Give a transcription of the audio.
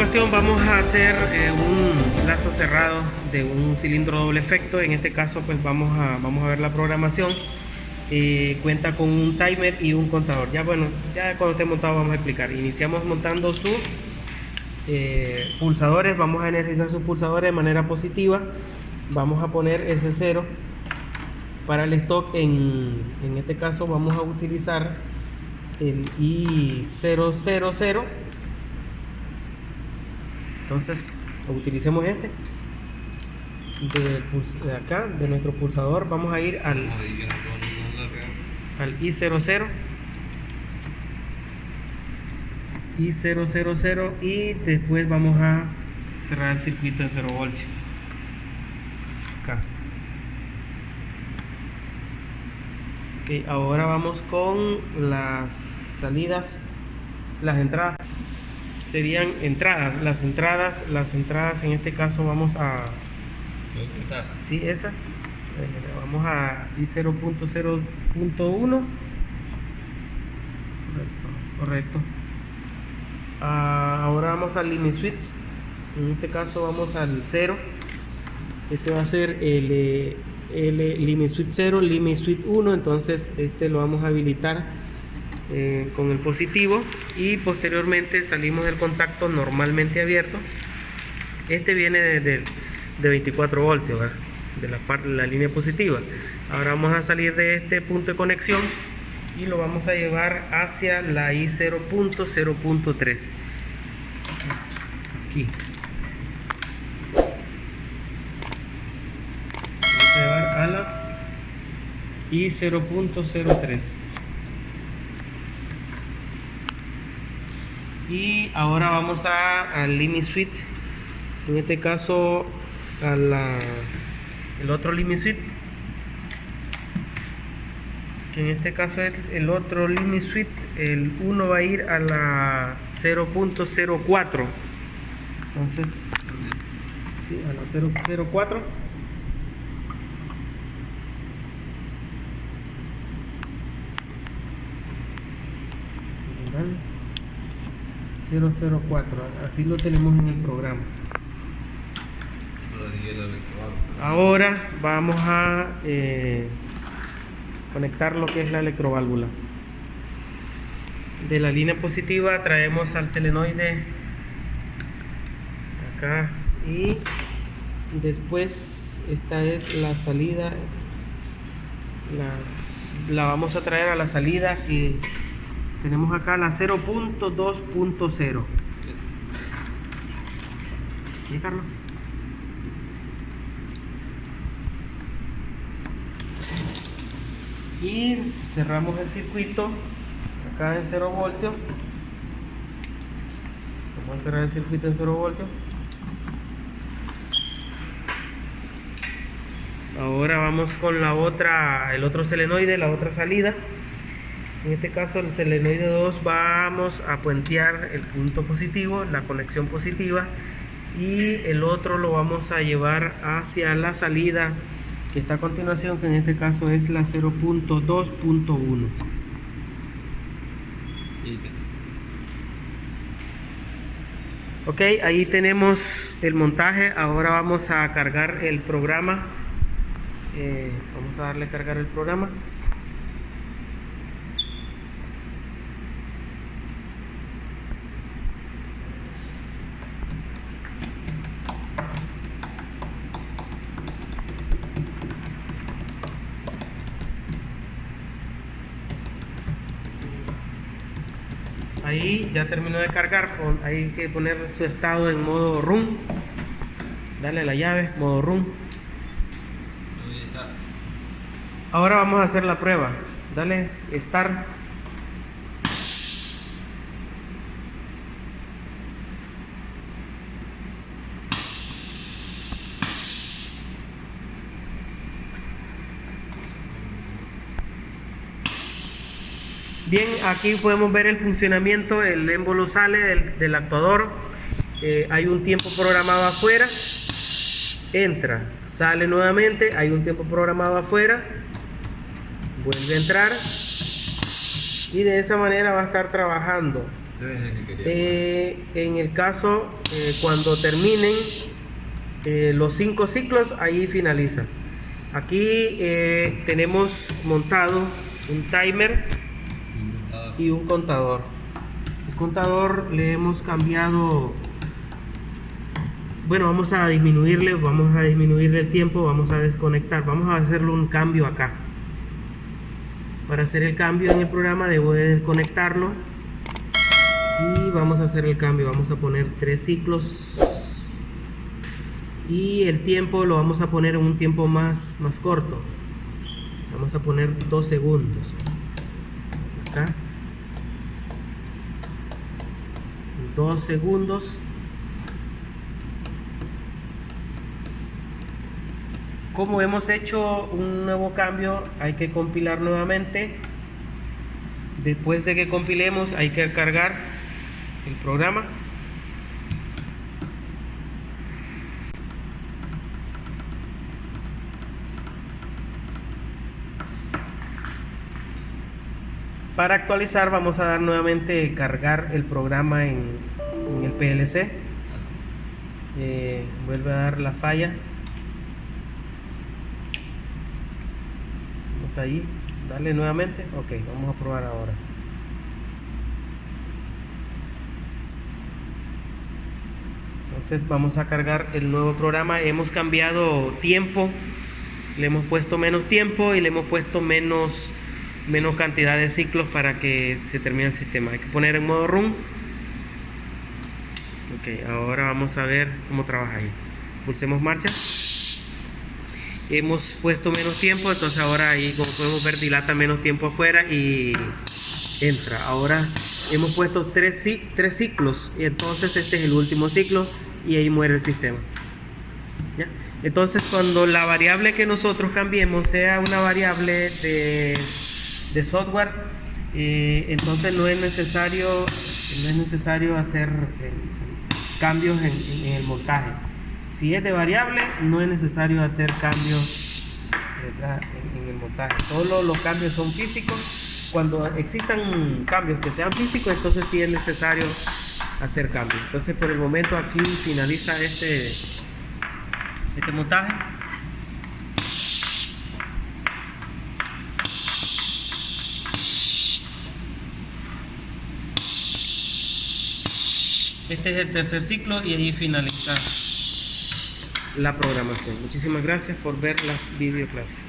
ocasión vamos a hacer un lazo cerrado de un cilindro doble efecto. En este caso pues vamos a ver la programación. Cuenta con un timer y un contador. Ya cuando esté montado vamos a explicar. Iniciamos montando sus pulsadores. Vamos a energizar sus pulsadores de manera positiva. Vamos a poner S0 para el stock. En este caso vamos a utilizar el I000. Entonces utilicemos este de acá, de nuestro pulsador. Vamos a ir al I00 y después vamos a cerrar el circuito de 0 voltios acá. Ok, ahora vamos con las salidas. Las entradas serían entradas. Las entradas en este caso vamos a sí, esa vamos a I0.0.1. correcto. Ahora vamos al limit switch. En este caso vamos al 0. Este va a ser el limit switch 0, limit switch 1. Entonces este lo vamos a habilitar con el positivo y posteriormente salimos del contacto normalmente abierto. Este viene de 24 voltios, ¿verdad? De la línea positiva. Ahora vamos a salir de este punto de conexión y lo vamos a llevar hacia la I0.0.3 aquí. Vamos a llevar a la I0.03 y ahora vamos al limit switch. En este caso el otro limit switch, que en este caso es el otro limit switch. El 1 va a ir a la 0.04. entonces sí, a la 0.04. 004, así lo tenemos en el programa. Ahora vamos a conectar lo que es la electroválvula. De la línea positiva traemos al solenoide acá y después esta es la salida. La vamos a traer a la salida que tenemos acá, la 0.2.0. ¿Sí, Carlos? Y cerramos el circuito acá en 0 voltios. Vamos a cerrar el circuito en 0 voltios. Ahora vamos con el otro solenoide, la otra salida. En este caso el solenoide 2 vamos a puentear el punto positivo, la conexión positiva, y el otro lo vamos a llevar hacia la salida que está a continuación, que en este caso es la 0.2.1. Ok, ahí tenemos el montaje. Ahora vamos a cargar el programa. Vamos a darle a cargar el programa. Ahí ya terminó de cargar. Hay que poner su estado en modo run. Dale a la llave, modo run. Ahora vamos a hacer la prueba. Dale start. Bien, aquí podemos ver el funcionamiento. El émbolo sale del actuador. Hay un tiempo programado afuera. Entra, sale nuevamente. Hay un tiempo programado afuera. Vuelve a entrar. Y de esa manera va a estar trabajando En el caso, cuando terminen los 5 ciclos, ahí finaliza. Aquí tenemos montado un timer y un contador. El contador le hemos cambiado, bueno, vamos a disminuirle el tiempo, vamos a desconectar, vamos a hacerle un cambio acá. Para hacer el cambio en el programa debo de desconectarlo y vamos a hacer el cambio. Vamos a poner 3 ciclos y el tiempo lo vamos a poner en un tiempo más corto. Vamos a poner 2 segundos acá, 2 segundos. Como hemos hecho un nuevo cambio, hay que compilar nuevamente. Después de que compilemos, hay que cargar el programa. Para actualizar, vamos a dar nuevamente cargar el programa en el PLC. Vuelve a dar la falla. Ahí, dale nuevamente. Ok, vamos a probar ahora. Entonces vamos a cargar el nuevo programa. Hemos cambiado tiempo, le hemos puesto menos tiempo y le hemos puesto menos cantidad de ciclos para que se termine el sistema. Hay que poner en modo run. Ok, ahora vamos a ver cómo trabaja ahí. Pulsemos marcha. Hemos puesto menos tiempo, entonces ahora ahí, como podemos ver, dilata menos tiempo afuera y entra. Ahora hemos puesto 3 ciclos y entonces este es el último ciclo y ahí muere el sistema. ¿Ya? Entonces, cuando la variable que nosotros cambiemos sea una variable de software, entonces no es necesario hacer cambios en el montaje. Si es de variable, no es necesario hacer cambios, ¿verdad?, en el montaje. Todos los cambios son físicos. Cuando existan cambios que sean físicos, entonces sí es necesario hacer cambios. Entonces, por el momento aquí finaliza este montaje. Este es el tercer ciclo y ahí finaliza la programación. Muchísimas gracias por ver las videoclases.